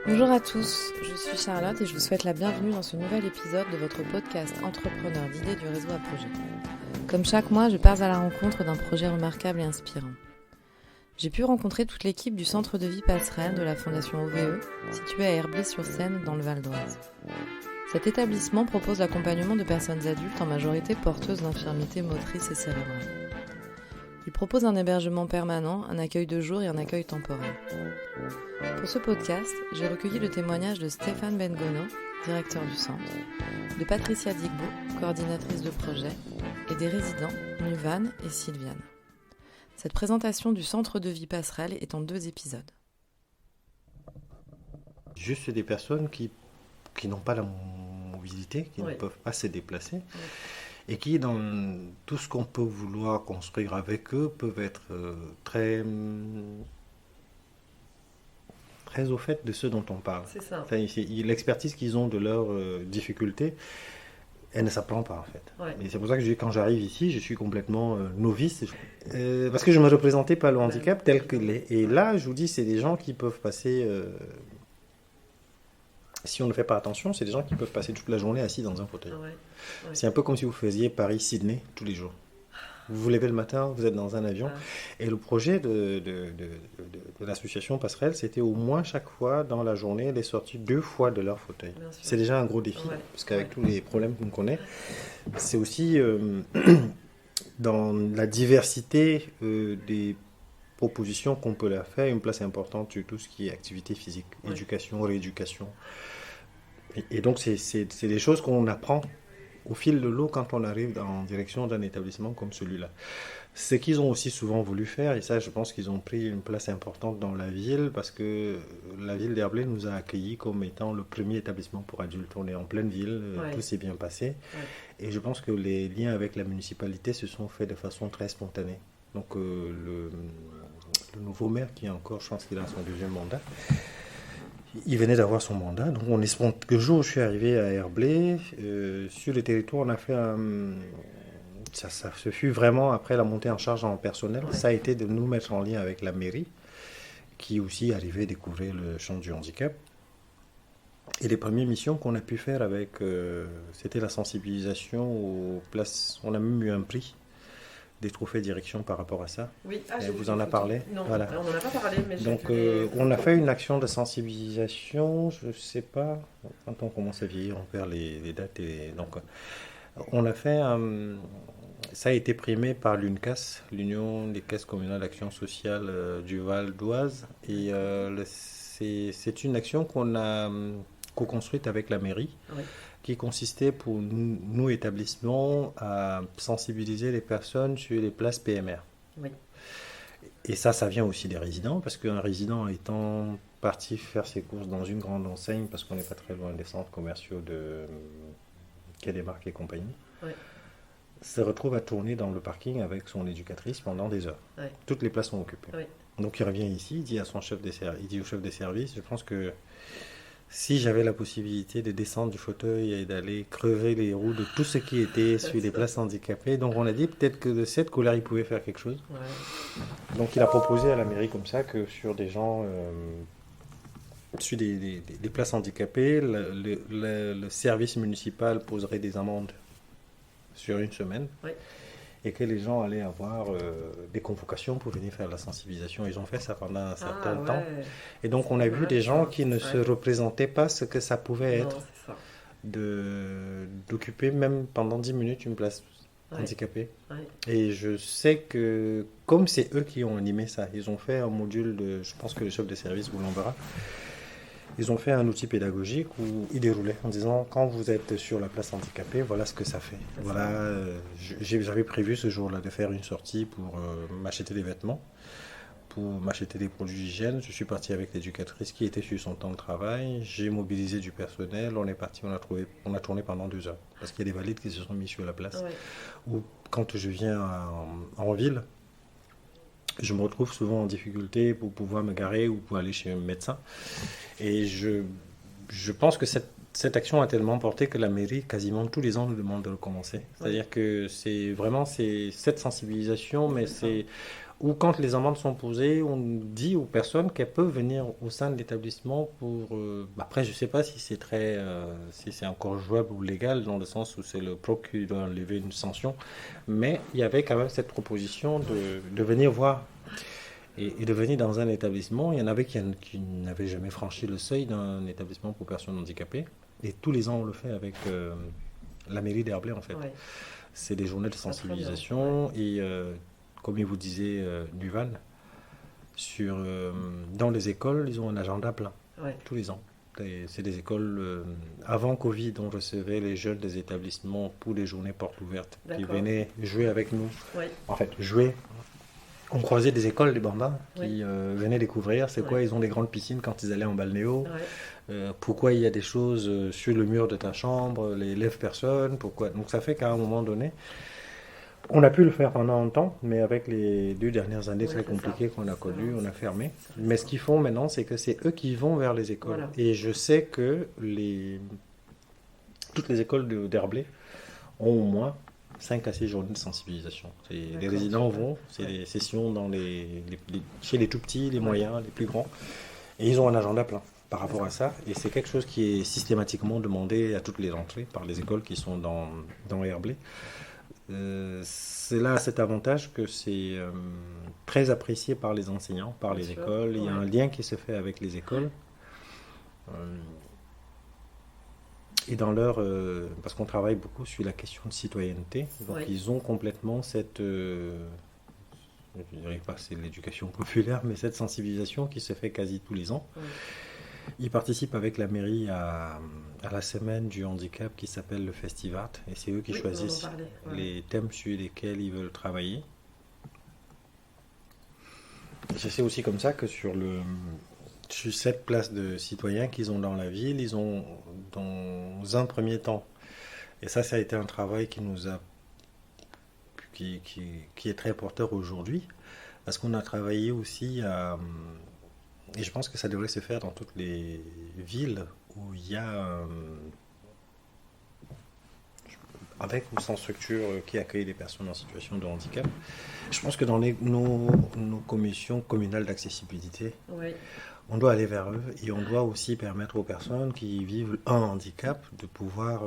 Bonjour à tous, je suis Charlotte et je vous souhaite la bienvenue dans ce nouvel épisode de votre podcast Entrepreneur d'idées du réseau à projet. Comme chaque mois, je pars à la rencontre d'un projet remarquable et inspirant. J'ai pu rencontrer toute l'équipe du centre de vie Passerelle de la Fondation OVE, situé à Herblay-sur-Seine dans le Val d'Oise. Cet établissement propose l'accompagnement de personnes adultes en majorité porteuses d'infirmités motrices et cérébrales. Il propose un hébergement permanent, un accueil de jour et un accueil temporaire. Pour ce podcast, j'ai recueilli le témoignage de Stéphane Bengono, directeur du centre, de Patricia Digbo, coordinatrice de projet, et des résidents Nuvan et Sylviane. Cette présentation du centre de vie Passerelle est en 2 épisodes. Juste des personnes qui n'ont pas la mobilité, qui ne peuvent pas se déplacer, et qui, dans tout ce qu'on peut vouloir construire avec eux, peuvent être très au fait de ce dont on parle. C'est ça. Enfin, l'expertise qu'ils ont de leurs difficultés, elle ne s'apprend pas en fait. Ouais. Et c'est pour ça que quand j'arrive ici, je suis complètement novice, parce que je ne me représentais pas le handicap tel qu'il est. Et là, je vous dis, c'est des gens qui peuvent passer... si on ne fait pas attention, c'est des gens qui peuvent passer toute la journée assis dans un fauteuil. Ouais. C'est un peu comme si vous faisiez Paris-Sydney tous les jours. Vous vous levez le matin, vous êtes dans un avion. Et le projet de l'association Passerelle, c'était au moins chaque fois dans la journée, les sorties 2 fois de leur fauteuil. C'est déjà un gros défi, parce qu'avec tous les problèmes qu'on connaît, c'est aussi dans la diversité des propositions qu'on peut leur faire, une place importante sur tout ce qui est activité physique, éducation, rééducation. Et donc, c'est des choses qu'on apprend au fil de l'eau quand on arrive en direction d'un établissement comme celui-là. Ce qu'ils ont aussi souvent voulu faire, et ça je pense qu'ils ont pris une place importante dans la ville, parce que la ville d'Herblay nous a accueillis comme étant le premier établissement pour adultes. On est en pleine ville, tout s'est bien passé, et je pense que les liens avec la municipalité se sont faits de façon très spontanée. Donc le nouveau maire, qui est encore, je pense qu'il a son 2e mandat, il venait d'avoir son mandat, donc on est le jour où je suis arrivé à Herblay, sur le territoire, on a fait ça se fut vraiment après la montée en charge en personnel, ça a été de nous mettre en lien avec la mairie, qui aussi arrivait à découvrir le champ du handicap. Et les premières missions qu'on a pu faire avec, c'était la sensibilisation aux places, on a même eu un prix des trophées direction par rapport à ça. Oui, vous en a parlé. Non, voilà. on n'en a pas parlé, mais donc on a fait une action de sensibilisation, je ne sais pas, quand on commence à vieillir, on perd les dates. Donc on a fait, ça a été primé par l'UNCAS, l'Union des caisses communales d'action sociale du Val d'Oise, et c'est une action qu'on a co-construite avec la mairie, qui consistait pour nous, établissements, à sensibiliser les personnes sur les places PMR. Oui. Et ça vient aussi des résidents, parce qu'un résident étant parti faire ses courses dans une grande enseigne, parce qu'on n'est pas très loin des centres commerciaux de Quai des Marques et compagnie, se retrouve à tourner dans le parking avec son éducatrice pendant des heures. Toutes les places sont occupées. Donc il revient ici, il dit à son chef des services, il dit au chef des services, je pense que si j'avais la possibilité de descendre du fauteuil et d'aller crever les roues de tout ce qui était sur les places handicapées, donc on a dit peut-être que de cette colère il pouvait faire quelque chose. Donc il a proposé à la mairie comme ça que sur des gens, sur des places handicapées, le service municipal poserait des amendes sur 1 semaine. Et que les gens allaient avoir des convocations pour venir faire la sensibilisation. Ils ont fait ça pendant un certain temps. Et donc, on a vu des gens qui ne se représentaient pas ce que ça pouvait être d'occuper même pendant 10 minutes une place handicapée. Et je sais que, comme c'est eux qui ont animé ça, ils ont fait un module de, je pense que le chef de service vous l'enverra, ils ont fait un outil pédagogique où ils déroulaient en disant, quand vous êtes sur la place handicapée, voilà ce que ça fait. Voilà, j'avais prévu ce jour-là de faire une sortie pour m'acheter des vêtements, pour m'acheter des produits d'hygiène. Je suis parti avec l'éducatrice qui était sur son temps de travail. J'ai mobilisé du personnel. On est parti, on a tourné pendant 2 heures. Parce qu'il y a des valides qui se sont mis sur la place. Ou quand je viens en ville, je me retrouve souvent en difficulté pour pouvoir me garer ou pour aller chez un médecin. Et je pense que cette action a tellement porté que la mairie, quasiment tous les ans, nous demande de recommencer. C'est-à-dire que c'est vraiment cette sensibilisation, mais c'est ou quand les amendes sont posées, on dit aux personnes qu'elles peuvent venir au sein de l'établissement pour... après, je ne sais pas si c'est si c'est encore jouable ou légal, dans le sens où c'est le proc qui doit lever une sanction, mais il y avait quand même cette proposition de venir voir et de venir dans un établissement. Il y en avait qui n'avaient jamais franchi le seuil d'un établissement pour personnes handicapées, et tous les ans on le fait avec la mairie d'Herblay en fait. Ouais. C'est des journées de sensibilisation et... comme il vous disait Duval, dans les écoles, ils ont un agenda plein, tous les ans. C'est des écoles, avant Covid, on recevait les jeunes des établissements pour les journées portes ouvertes, qui venaient jouer avec nous. Ouais. En fait, jouer. On croisait des écoles, des bambins, qui venaient découvrir c'est quoi, ils ont des grandes piscines quand ils allaient en balnéo, pourquoi il y a des choses sur le mur de ta chambre, les lève-personnes, pourquoi. Donc ça fait qu'à un moment donné, on a pu le faire pendant un temps, mais avec les 2 dernières années très compliquées qu'on a connues, on a fermé. Mais ce qu'ils font maintenant, c'est que c'est eux qui vont vers les écoles. Voilà. Et je sais que toutes les écoles d'Herblay ont au moins 5 à 6 journées de sensibilisation. Les résidents vont, c'est des sessions chez les tout petits, les moyens, les plus grands. Et ils ont un agenda plein par rapport à ça. Et c'est quelque chose qui est systématiquement demandé à toutes les entrées par les écoles qui sont dans Herblay. C'est là cet avantage que c'est très apprécié par les enseignants, par les écoles. Il y a un lien qui se fait avec les écoles. Et dans parce qu'on travaille beaucoup sur la question de citoyenneté, donc ils ont complètement cette, je ne dirais pas que c'est l'éducation populaire, mais cette sensibilisation qui se fait quasi tous les ans. Ils participent avec la mairie à la semaine du handicap qui s'appelle le Festivart, et c'est eux qui choisissent les thèmes sur lesquels ils veulent travailler. Et c'est aussi comme ça que sur cette place de citoyens qu'ils ont dans la ville, ils ont dans un premier temps, et ça a été un travail qui est très porteur aujourd'hui, parce qu'on a travaillé aussi et je pense que ça devrait se faire dans toutes les villes où il y a avec ou sans structure qui accueille des personnes en situation de handicap. Je pense que dans nos commissions communales d'accessibilité, on doit aller vers eux, et on doit aussi permettre aux personnes qui vivent un handicap de pouvoir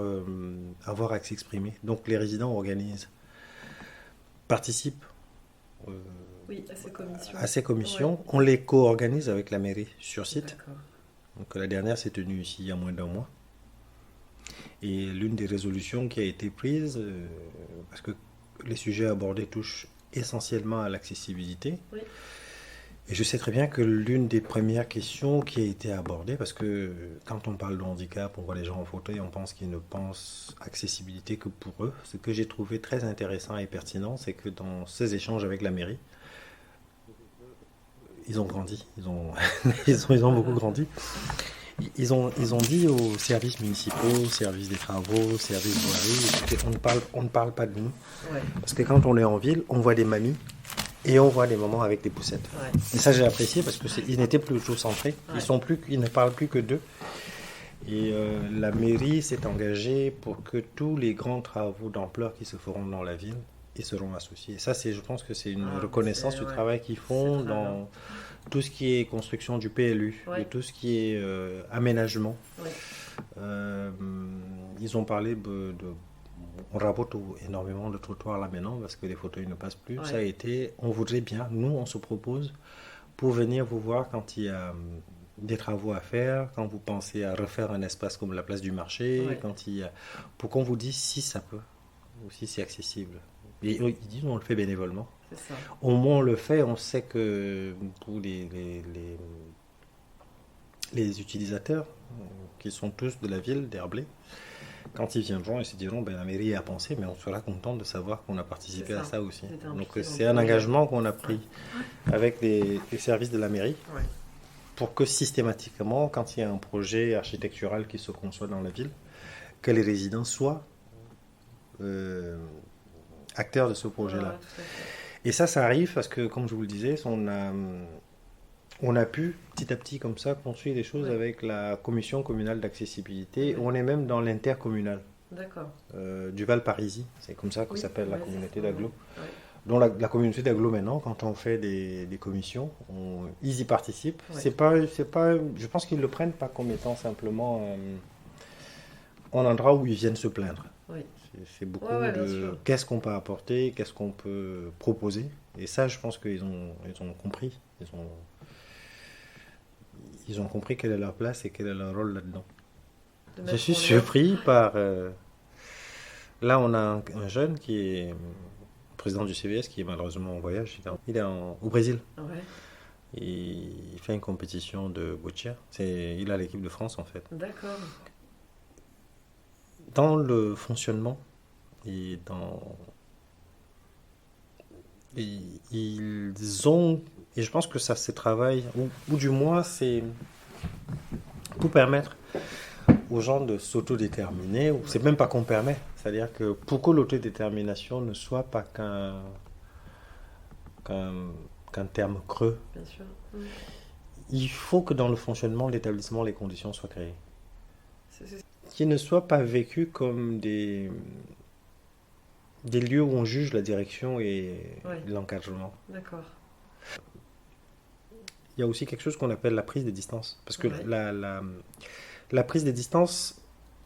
avoir à s'exprimer. Donc les résidents participent à ces commissions. On les co-organise avec la mairie sur site. D'accord. Donc la dernière s'est tenue ici il y a moins d'1 mois. Et l'une des résolutions qui a été prise, parce que les sujets abordés touchent essentiellement à l'accessibilité, et je sais très bien que l'une des premières questions qui a été abordée, parce que quand on parle de handicap, on voit les gens en fauteuil, on pense qu'ils ne pensent accessibilité que pour eux. Ce que j'ai trouvé très intéressant et pertinent, c'est que dans ces échanges avec la mairie, ils ont grandi, ils ont beaucoup grandi. Ils ont dit aux services municipaux, aux services des travaux, aux services voiries, on ne parle pas de nous. Parce que quand on est en ville, on voit des mamies et on voit des mamans avec des poussettes. Et ça, j'ai apprécié parce qu'ils n'étaient plus auto-centrés. Ils ne parlent plus que d'eux. Et la mairie s'est engagée pour que tous les grands travaux d'ampleur qui se feront dans la ville, ils seront associés. Et ça, je pense que c'est une reconnaissance du travail qu'ils font dans tout ce qui est construction du PLU, de tout ce qui est aménagement. Ils ont parlé on rabote énormément de trottoirs là maintenant parce que les fauteuils ne passent plus. Ça a été, on voudrait bien, nous on se propose pour venir vous voir quand il y a des travaux à faire, quand vous pensez à refaire un espace comme la place du marché, pour qu'on vous dise si ça peut, ou si c'est accessible. Et ils disent on le fait bénévolement. C'est ça. Au moins on le fait, on sait que pour les utilisateurs qui sont tous de la ville d'Herblay, quand ils viendront, ils se diront la mairie a pensé, mais on sera content de savoir qu'on a participé à ça aussi. Donc c'est un engagement qu'on a pris avec les services de la mairie pour que systématiquement, quand il y a un projet architectural qui se conçoit dans la ville, que les résidents soient acteurs de ce projet-là. Et ça arrive parce que, comme je vous le disais, on a pu petit à petit comme ça construire des choses avec la commission communale d'accessibilité. On est même dans l'intercommunal du Val-Parisis, c'est comme ça que s'appelle la communauté d'agglo. dont la communauté d'aggloménants, quand on fait des commissions, ils y participent. Ouais. C'est pas, je pense qu'ils ne le prennent pas comme étant simplement un endroit où ils viennent se plaindre. Oui. C'est beaucoup Ouais, bien de sûr. qu'est-ce qu'on peut apporter, qu'est-ce qu'on peut proposer. Et ça, je pense qu'ils ont compris. Ils ont compris quelle est leur place et quel est leur rôle là-dedans. De Je mettre suis en œuvre. surpris par... là, on a un jeune qui est président du CVS, qui est malheureusement en voyage. Il est au Brésil. Ouais, Il fait une compétition de boccia. Il a l'équipe de France, en fait. d'accord. Dans le fonctionnement et dans... ils ont... Et je pense que ça se travaille, ou du moins, c'est pour permettre aux gens de s'autodéterminer. C'est même pas qu'on permet. C'est-à-dire que pour que l'autodétermination ne soit pas qu'un terme creux, Bien sûr. il faut que dans le fonctionnement de l'établissement, les conditions soient créées. C'est- Qu'ils ne soient pas vécus comme des lieux où on juge la direction et Ouais. l'encadrement. D'accord. Il y a aussi quelque chose qu'on appelle la prise des distances. Parce que Ouais. la prise des distances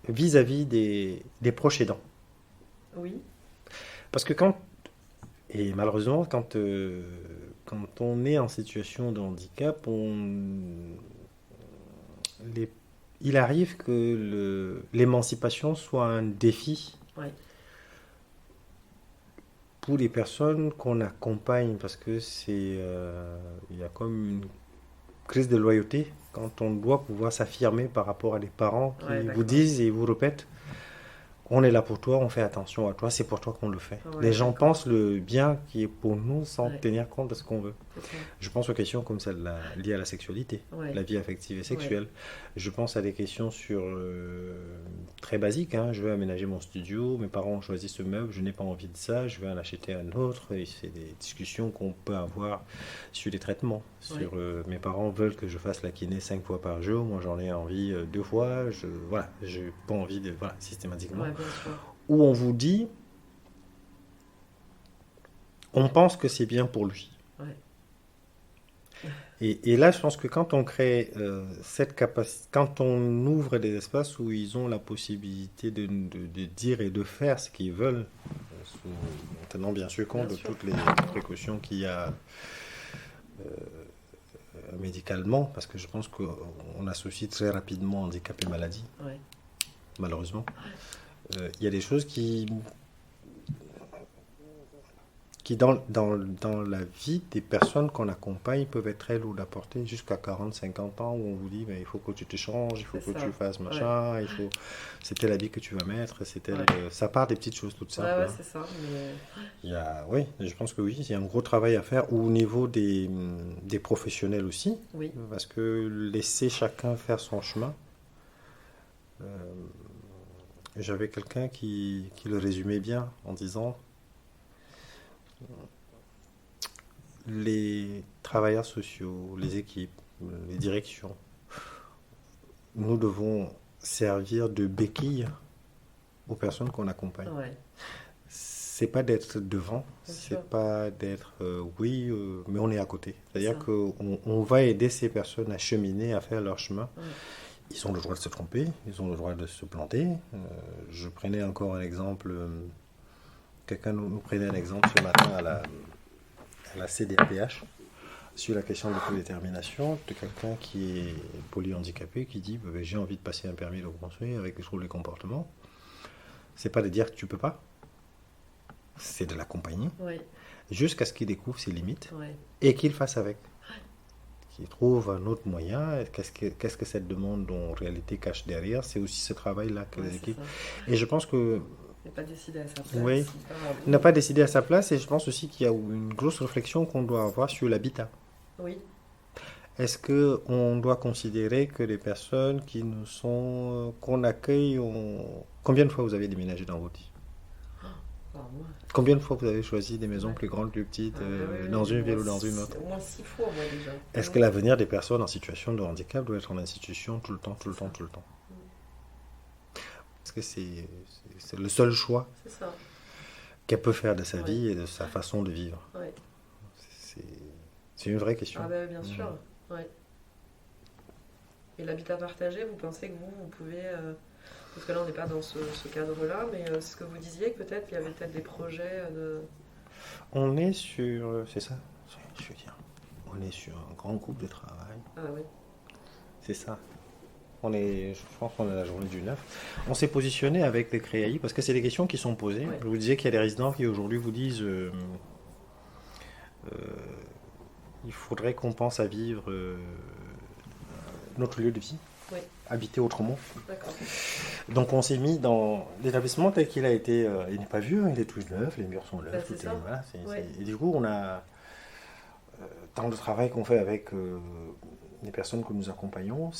vis-à-vis des proches aidants. Oui. Parce que et malheureusement, quand on est en situation de handicap, il arrive que l'émancipation soit un défi Ouais. pour les personnes qu'on accompagne, parce que il y a comme une crise de loyauté quand on doit pouvoir s'affirmer par rapport à des parents qui Ouais, vous d'accord. disent et vous répètent: on est là pour toi, on fait attention à toi, c'est pour toi qu'on le fait. Ouais, Les gens d'accord. pensent le bien qui est pour nous sans Ouais. tenir compte de ce qu'on veut. C'est ça. Je pense aux questions comme celle-là liées à la sexualité, Ouais. la vie affective et sexuelle. Je pense à des questions très basiques, hein. Je veux aménager mon studio, mes parents ont choisi ce meuble, je n'ai pas envie de ça, je vais en acheter un autre. Et c'est des discussions qu'on peut avoir sur les traitements. Mes parents veulent que je fasse la kiné 5 fois par jour, moi j'en ai envie 2 fois. Voilà, j'ai pas envie de systématiquement. Ouais, bien sûr. Où on vous dit, on pense que c'est bien pour lui. Ouais. Et là, je pense que quand on crée cette capacité, quand on ouvre des espaces où ils ont la possibilité de dire et de faire ce qu'ils veulent, en tenant bien sûr compte Bien de sûr. toutes les précautions qu'il y a médicalement, parce que je pense qu'on associe très rapidement handicap et maladie, Ouais. malheureusement. Il y a des choses qui dans la vie des personnes qu'on accompagne peuvent être très lourdes à porter jusqu'à 40-50 ans, où on vous dit il faut que tu te changes, il faut C'est que ça. tu fasses machin, Ouais. c'est tel habit que tu vas mettre, Ouais. ça part des petites choses toutes simples. Ouais, Hein. c'est ça. Mais... Oui, je pense que oui, il y a un gros travail à faire au niveau des professionnels aussi, Oui. parce que laisser chacun faire son chemin. J'avais quelqu'un qui le résumait bien en disant: les travailleurs sociaux, les équipes, les directions, nous devons servir de béquille aux personnes qu'on accompagne. Ouais. C'est pas d'être devant, Bien c'est sûr. pas d'être mais on est à côté. C'est-à-dire Ça. qu'on va aider ces personnes à cheminer, à faire leur chemin. Ouais. Ils ont le droit de se tromper, ils ont le droit de se planter. Je prenais encore un exemple. Quelqu'un nous prenait un exemple ce matin à la CDAPH sur la question de l'autodétermination de quelqu'un qui est polyhandicapé qui dit j'ai envie de passer un permis de construire avec les troubles des comportements. C'est pas de dire que tu peux pas, c'est de l'accompagner Ouais. jusqu'à ce qu'il découvre ses limites Ouais. et qu'il fasse avec. Qu'il trouve un autre moyen. Qu'est-ce que cette demande en réalité cache derrière? C'est aussi ce travail-là que Ouais, les c'est équipes. ça. Et je pense que Il n'est pas décidé à sa place. Oui. Il n'a pas décidé à sa place, et je pense aussi qu'il y a une grosse réflexion qu'on doit avoir sur l'habitat. Oui. Est-ce qu'on doit considérer que les personnes qu'on accueille Combien de fois vous avez déménagé dans votre vie? Alors, moi, Combien de fois vous avez choisi des maisons Ouais. plus grandes, plus petites, oui, dans une au ville moins ou dans une six- autre? Au moins 6 fois, moi, déjà. Est-ce que l'avenir des personnes en situation de handicap doit être en institution tout le temps? Est-ce que c'est le seul choix? C'est ça. qu'elle peut faire de sa Ouais. vie et de sa façon de vivre. Ouais. C'est c'est une vraie question. Ah bah, bien sûr. Ouais. Et l'habitat partagé, vous pensez que vous pouvez... parce que là, on n'est pas dans ce cadre-là, mais c'est ce que vous disiez, que peut-être qu'il y avait peut-être des projets de... On est sur, c'est ça, je veux dire, on est sur un grand groupe de travail. Ah oui. C'est ça. Je pense qu'on est à la journée du 9. On s'est positionné avec les CREAI parce que c'est des questions qui sont posées. Ouais. Je vous disais qu'il y a des résidents qui aujourd'hui vous disent il faudrait qu'on pense à vivre notre lieu de vie, Oui. habiter autrement. D'accord. Donc on s'est mis dans l'établissement tel qu'il a été. Il n'est pas vieux, il est tout neuf, les murs sont neufs. Bah, c'est ça. Voilà, Ouais. et du coup, on a tant de travail qu'on fait avec les personnes que nous accompagnons,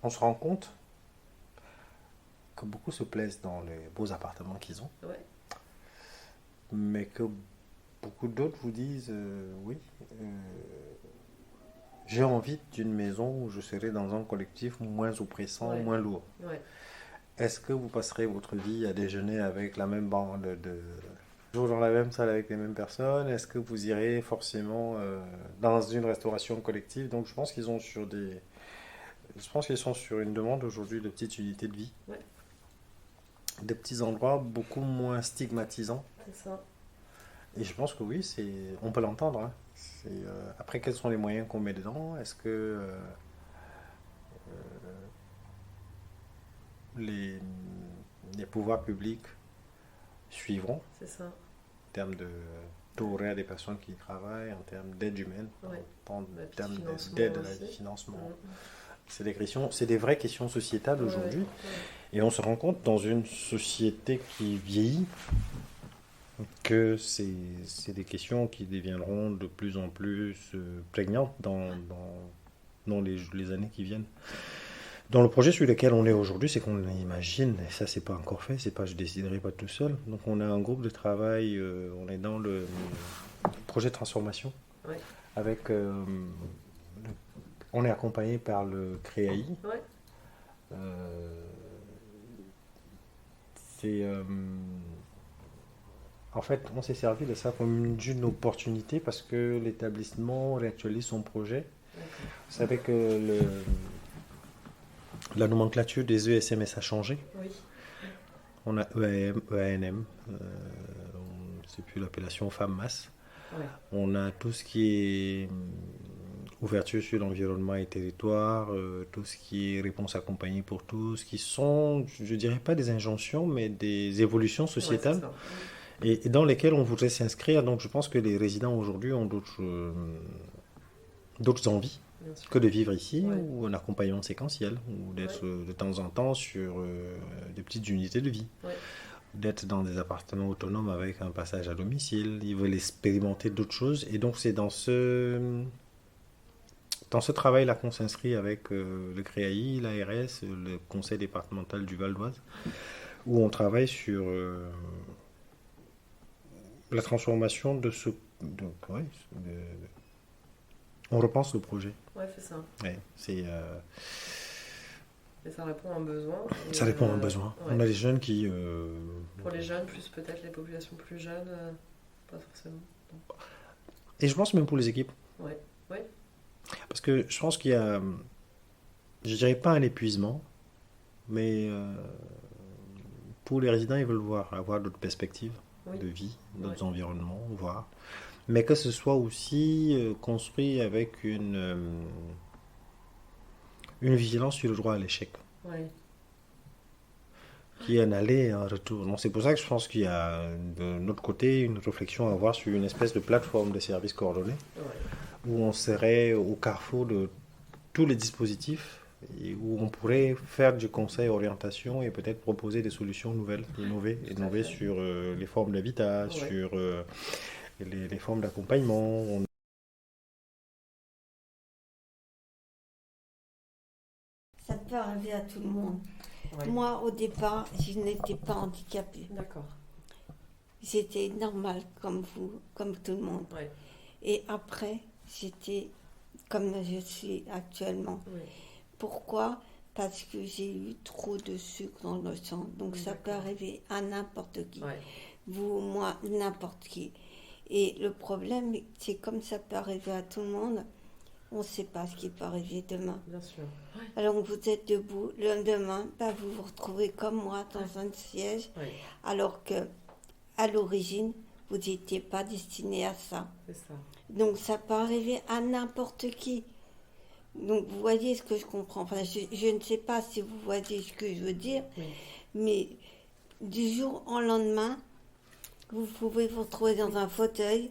on se rend compte que beaucoup se plaisent dans les beaux appartements qu'ils ont, Ouais. mais que beaucoup d'autres vous disent oui, j'ai envie d'une maison où je serai dans un collectif moins oppressant, Ouais. moins lourd. Ouais. Est-ce que vous passerez votre vie à déjeuner avec la même bande toujours dans la même salle avec les mêmes personnes? Est-ce que vous irez forcément dans une restauration collective? Donc je pense qu'ils ont je pense qu'ils sont sur une demande aujourd'hui de petites unités de vie. Ouais. Des petits endroits beaucoup moins stigmatisants. C'est ça. Et je pense que oui, on peut l'entendre, hein. Après, quels sont les moyens qu'on met dedans? Est-ce que les, les pouvoirs publics suivront C'est ça. en termes de taux horaire des personnes qui y travaillent, en termes d'aide humaine, Ouais. en Bah, puis termes financement d'aide à la aussi. financement? Mm. C'est des vraies questions sociétales Ouais, aujourd'hui. ouais. Et on se rend compte dans une société qui vieillit que c'est des questions qui deviendront de plus en plus prégnantes dans les années qui viennent. Dans le projet sur lequel on est aujourd'hui, c'est qu'on imagine, et ça c'est pas encore fait, c'est pas je déciderai pas tout seul. Donc on a un groupe de travail, on est dans le projet de transformation Ouais. avec on est accompagné par le CREAI. Ouais. C'est en fait, on s'est servi de ça comme une opportunité parce que l'établissement réactualise son projet. D'accord. Vous savez que la nomenclature des ESMS a changé. Oui. On a EAM, EANM, c'est plus l'appellation femme-masse. Ouais. On a tout ce qui est ouverture sur l'environnement et territoire, tout ce qui est réponse accompagnée pour tous, qui sont, je dirais pas des injonctions, mais des évolutions Ouais, c'est sociétales ça. et dans lesquelles on voudrait s'inscrire. Donc je pense que les résidents aujourd'hui ont d'autres envies Bien sûr. que de vivre ici Ouais. ou un accompagnement séquentiel ou d'être de temps en temps sur des petites unités de vie. Ouais. D'être dans des appartements autonomes avec un passage à domicile. Ils veulent expérimenter d'autres choses. Et donc, c'est dans ce travail-là qu'on s'inscrit avec le CREAI, l'ARS, le conseil départemental du Val d'Oise, où on travaille sur la transformation de ce... on repense le projet. Ouais, c'est ça. Ouais, Et ça répond à un besoin. Et, ça répond à un besoin. ouais. On a des jeunes qui... Pour les jeunes, plus peut-être les populations plus jeunes, pas forcément. Et je pense même pour les équipes. Ouais. Ouais. Parce que je pense qu'il y a, je dirais pas un épuisement, mais pour les résidents, ils veulent avoir d'autres perspectives Oui. de vie, d'autres Ouais. environnements, voir. Mais que ce soit aussi construit avec une vigilance sur le droit à l'échec, Ouais. qui est un aller et un retour. Donc c'est pour ça que je pense qu'il y a de notre côté une réflexion à avoir sur une espèce de plateforme de services coordonnés, Ouais. où on serait au carrefour de tous les dispositifs et où on pourrait faire du conseil orientation et peut-être proposer des solutions nouvelles, innover fait. sur les formes d'habitat, Ouais. sur les formes d'accompagnement. Ça peut arriver à tout le monde. Ouais. Moi, au départ, je n'étais pas handicapée. D'accord. J'étais normale comme vous, comme tout le monde. Ouais. Et après, j'étais comme je suis actuellement. Oui. Pourquoi? parce que j'ai eu trop de sucre dans le sang. Donc ça peut arriver à n'importe qui. Ouais. Vous, moi, n'importe qui. Et le problème, c'est comme ça peut arriver à tout le monde, on ne sait pas ce qui peut arriver demain. Bien sûr. Ouais. Alors vous êtes debout, le lendemain, vous vous retrouvez comme moi dans un siège, Ouais. alors que à l'origine, vous n'étiez pas destiné à ça. C'est ça. Donc ça peut arriver à n'importe qui. Donc vous voyez ce que je comprends. Enfin, je ne sais pas si vous voyez ce que je veux dire, Oui. mais du jour au lendemain, vous pouvez vous retrouver dans un fauteuil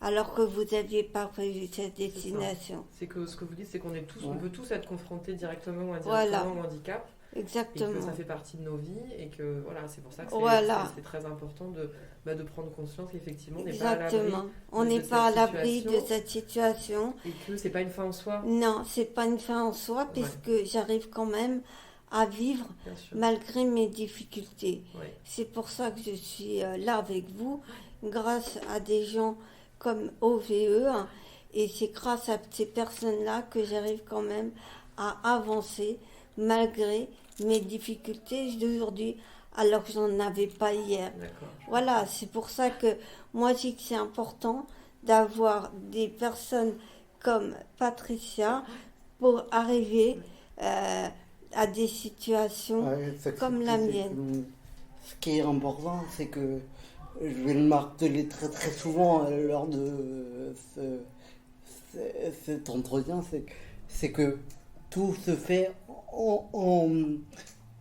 alors que vous n'aviez pas prévu cette destination. C'est que ce que vous dites, c'est qu'on est tous, Ouais. on peut tous être confrontés directement ou Voilà. indirectement au handicap. Et que Exactement. ça fait partie de nos vies et que voilà, c'est pour ça que Voilà. c'est très important de prendre conscience qu'effectivement on n'est pas à l'abri Exactement. On de n'est cette pas à l'abri de situation. cette situation. Et que c'est pas une fin en soi, Non, c'est pas une fin en soi, Ouais. puisque j'arrive quand même à vivre bien sûr. malgré mes difficultés. Ouais. C'est pour ça que je suis là avec vous, grâce à des gens comme OVE, hein, et c'est grâce à ces personnes-là que j'arrive quand même à avancer malgré mes difficultés d'aujourd'hui, alors que j'en avais pas hier. D'accord. Voilà, c'est pour ça que moi je dis que c'est important d'avoir des personnes comme Patricia pour arriver à des situations Ouais, c'est comme la c'est mienne. ce qui est important, c'est que je vais le marteler très très souvent lors de cet entretien, c'est que tout se fait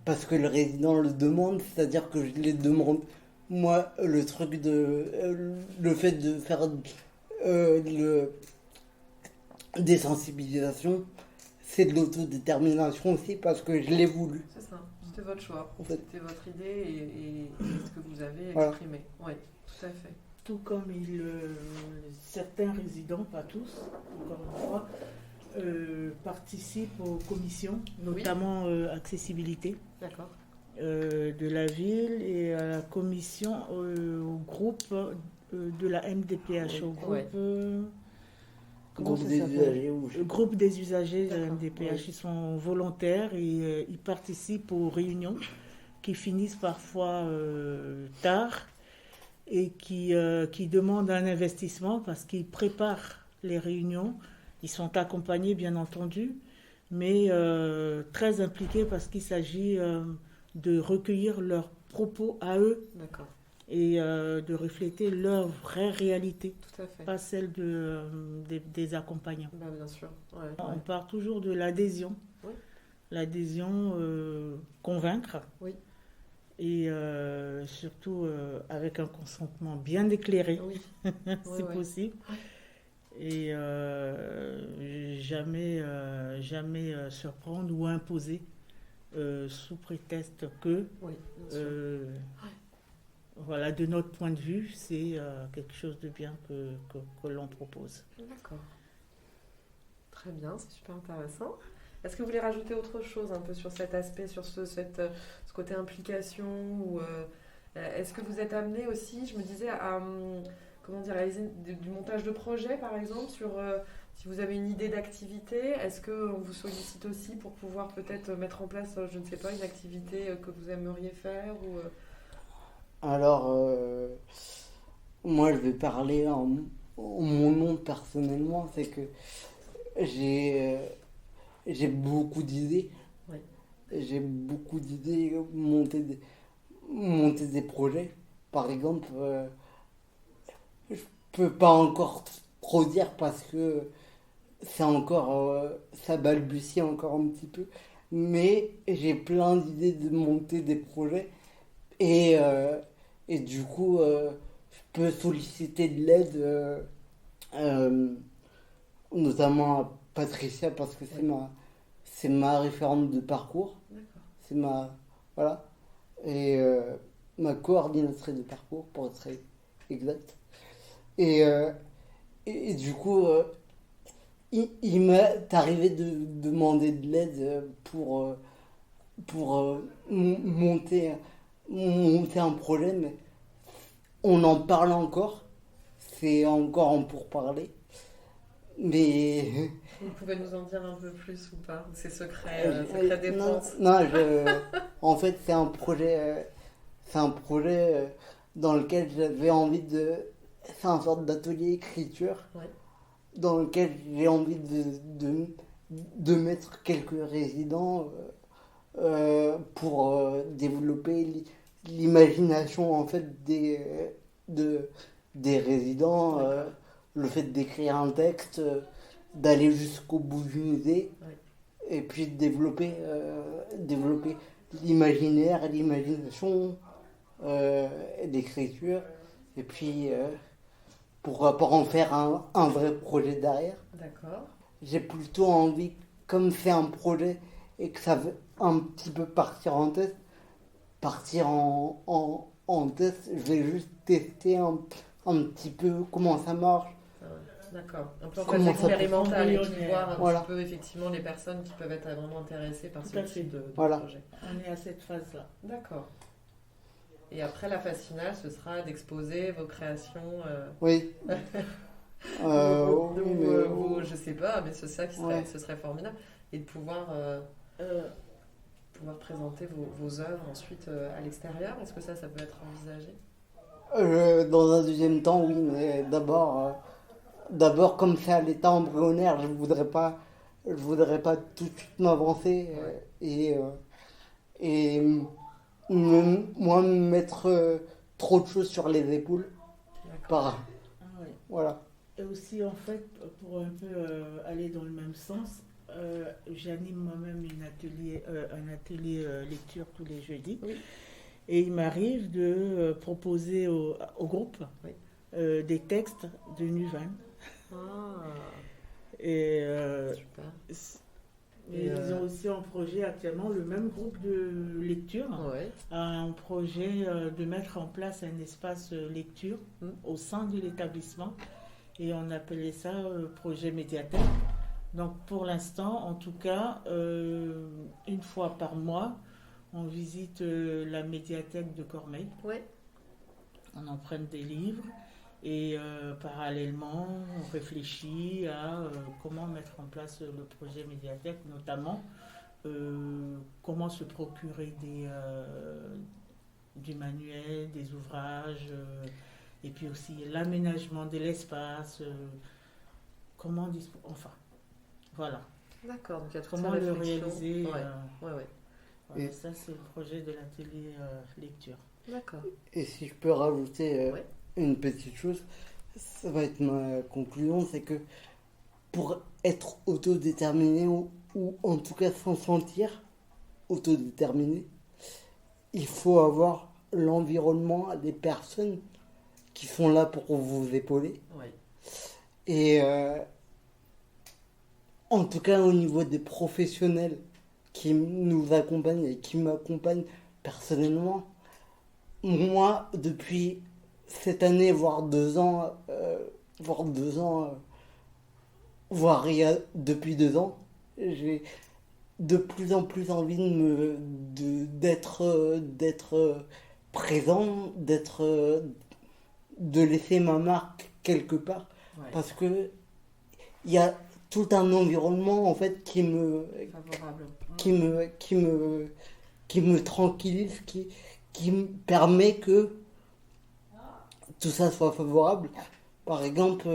parce que le résident le demande, c'est-à-dire que je les demande. Moi, le truc le fait de faire des sensibilisations, c'est de l'autodétermination aussi parce que je l'ai voulu. C'est ça. C'était votre choix. En fait. C'était votre idée et ce que vous avez Voilà. exprimé. Oui, tout à fait. Tout comme certains résidents, pas tous, encore une fois, participent aux commissions, notamment accessibilité D'accord. de la ville et à la commission, au groupe de la MDPH, au groupe... Ouais. comment Groupe ça des s'appelle usagers ou je- Le groupe des usagers de la D'accord, MDPH, oui. ils sont volontaires et ils participent aux réunions qui finissent parfois tard et qui demandent un investissement parce qu'ils préparent les réunions. Ils sont accompagnés, bien entendu, mais très impliqués parce qu'il s'agit de recueillir leurs propos à eux D'accord. et de refléter leur vraie réalité, Tout à fait. pas celle des accompagnants. Bah, bien sûr. Ouais. On part toujours de l'adhésion. Oui. L'adhésion, convaincre. Oui. Et surtout avec un consentement bien éclairé, Oui. si ouais. possible. Et jamais surprendre ou imposer sous prétexte que, Oui, bien sûr. voilà, de notre point de vue, c'est quelque chose de bien que l'on propose. D'accord. Très bien, c'est super intéressant. Est-ce que vous voulez rajouter autre chose un peu sur cet aspect, sur ce côté implication ou est-ce que vous êtes amené aussi, je me disais, à comment dire, réaliser du montage de projet par exemple, sur si vous avez une idée d'activité, est-ce qu'on vous sollicite aussi pour pouvoir peut-être mettre en place, je ne sais pas, une activité que vous aimeriez faire ou, Alors, moi je vais parler en mon nom personnellement, c'est que j'ai beaucoup d'idées. Oui. J'ai beaucoup d'idées, monter des projets. Par exemple, je peux pas encore trop dire parce que c'est encore, ça balbutie encore un petit peu. Mais j'ai plein d'idées de monter des projets et du coup, je peux solliciter de l'aide, notamment à Patricia parce que c'est ma référente de parcours. D'accord. C'est voilà. Et ma coordinatrice de parcours, pour être exact. Et du coup, il m'est arrivé de demander de l'aide pour monter un projet, mais on en parle encore. C'est encore en pourparlers. Mais Vous pouvez nous en dire un peu plus ou pas? C'est secret défense. En fait, c'est un projet dans lequel j'avais envie de. C'est un sorte d'atelier écriture dans lequel j'ai envie de mettre quelques résidents pour développer l'imagination en fait des résidents, le fait d'écrire un texte, d'aller jusqu'au bout d'une idée, et puis de développer l'imaginaire, l'imagination, l'écriture, et puis pour en faire un vrai projet derrière. D'accord. J'ai plutôt envie, comme c'est un projet et que ça veut un petit peu partir en test, je vais juste tester un petit peu comment ça marche. D'accord. Un peu en phase expérimentale et puis voir un petit peu effectivement les personnes qui peuvent être vraiment intéressées par ce type de projet. On est à cette phase-là. D'accord. Et après, la phase finale, ce sera d'exposer vos créations. Oui. Je sais pas, mais ce serait formidable. Et de pouvoir présenter vos œuvres ensuite à l'extérieur. Est-ce que ça peut être envisagé? Dans un deuxième temps, oui, mais d'abord, comme c'est à l'état embryonnaire, je voudrais pas tout de suite m'avancer et me mettre trop de choses sur les épaules. Voilà. Et aussi, en fait, pour un peu aller dans le même sens, j'anime moi-même un atelier lecture tous les jeudis. Oui. Et il m'arrive de proposer au groupe des textes de Nuvan. Et ils ont aussi un projet actuellement, le même groupe de lecture a un projet de mettre en place un espace lecture au sein de l'établissement. Et on appelait ça projet médiathèque. Donc pour l'instant, en tout cas, une fois par mois, on visite la médiathèque de Cormeilles. On emprunte des livres et parallèlement, on réfléchit à comment mettre en place le projet médiathèque, notamment comment se procurer du manuel, des ouvrages, et puis aussi l'aménagement de l'espace, voilà. D'accord, donc il y a toute comment le réaliser. Voilà, ça, c'est le projet de l'atelier lecture. D'accord. Et si je peux rajouter une petite chose, ça va être ma conclusion, c'est que pour être autodéterminé ou en tout cas s'en sentir autodéterminé, il faut avoir l'environnement, des personnes qui sont là pour vous épauler. Et en tout cas au niveau des professionnels qui nous accompagnent et qui m'accompagnent personnellement, moi depuis cette année, voire 2 ans, depuis 2 ans, j'ai de plus en plus envie d'être présent, de laisser ma marque quelque part, parce que il y a tout un environnement en fait qui me tranquillise, qui me permet que tout ça soit favorable. Par exemple,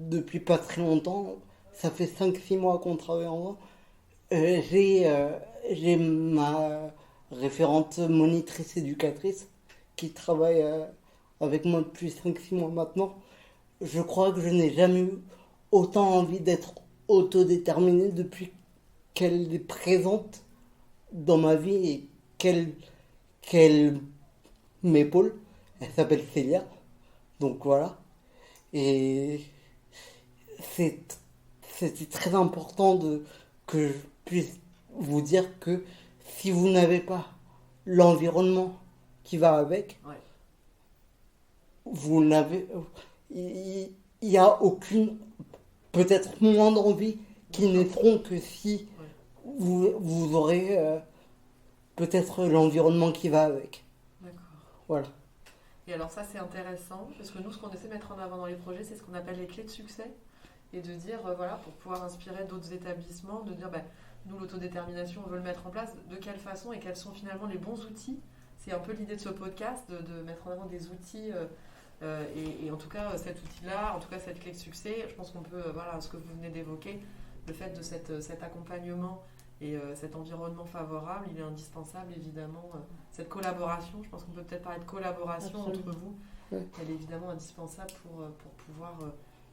depuis pas très longtemps, ça fait 5-6 mois qu'on travaille ensemble, j'ai ma référente monitrice éducatrice qui travaille avec moi depuis 5-6 mois maintenant. Je crois que je n'ai jamais eu autant envie d'être autodéterminé depuis qu'elle est présente dans ma vie et qu'elle m'épaule. Elle s'appelle Célia. Donc voilà. Et c'était très important que je puisse vous dire que si vous n'avez pas l'environnement qui va avec, vous n'avez... Il n'y a aucune... peut-être moins d'envie qui naîtront que si vous aurez peut-être l'environnement qui va avec. D'accord. Voilà. Et alors ça c'est intéressant, parce que nous ce qu'on essaie de mettre en avant dans les projets, c'est ce qu'on appelle les clés de succès. et de dire, voilà, pour pouvoir inspirer d'autres établissements, de dire, nous, l'autodétermination, on veut le mettre en place, de quelle façon et quels sont finalement les bons outils. C'est un peu l'idée de ce podcast, de mettre en avant des outils, et en tout cas, cet outil-là, en tout cas, cette clé de succès, je pense qu'on peut, voilà, ce que vous venez d'évoquer, le fait de cet accompagnement et cet environnement favorable, il est indispensable, évidemment. Cette collaboration, je pense qu'on peut peut-être parler de collaboration entre vous, elle est évidemment indispensable pour pouvoir,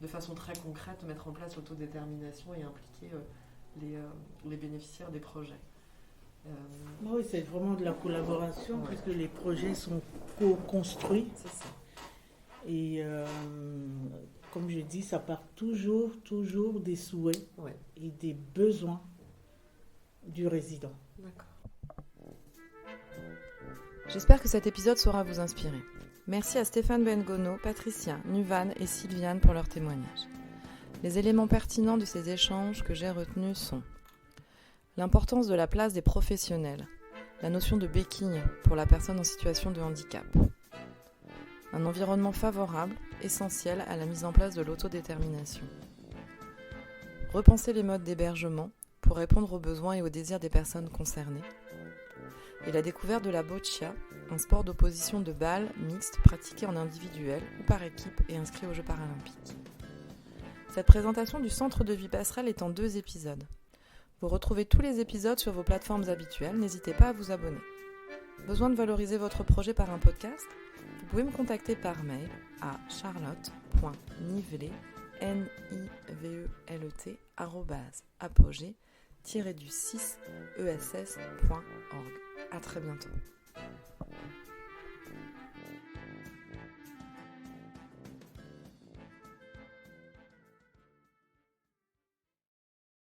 de façon très concrète, mettre en place l'autodétermination et impliquer les bénéficiaires des projets. Oui, c'est vraiment de la collaboration, puisque les projets sont co-construits. C'est ça. Et comme je dis, ça part toujours des souhaits et des besoins du résident. D'accord. J'espère que cet épisode saura vous inspirer. Merci à Stéphane Bengono, Patricia, Nuvan et Sylviane pour leurs témoignages. Les éléments pertinents de ces échanges que j'ai retenus sont l'importance de la place des professionnels, la notion de béquille pour la personne en situation de handicap, un environnement favorable, essentiel à la mise en place de l'autodétermination, repenser les modes d'hébergement pour répondre aux besoins et aux désirs des personnes concernées, et la découverte de la boccia, un sport d'opposition de balles mixte pratiqué en individuel ou par équipe et inscrit aux Jeux paralympiques. Cette présentation du Centre de vie Passerelle est en 2 épisodes. Vous retrouvez tous les épisodes sur vos plateformes habituelles, n'hésitez pas à vous abonner. Besoin de valoriser votre projet par un podcast ? Vous pouvez me contacter par mail à charlotte.nivelet, nivelet@apogée-6ess.org. À très bientôt.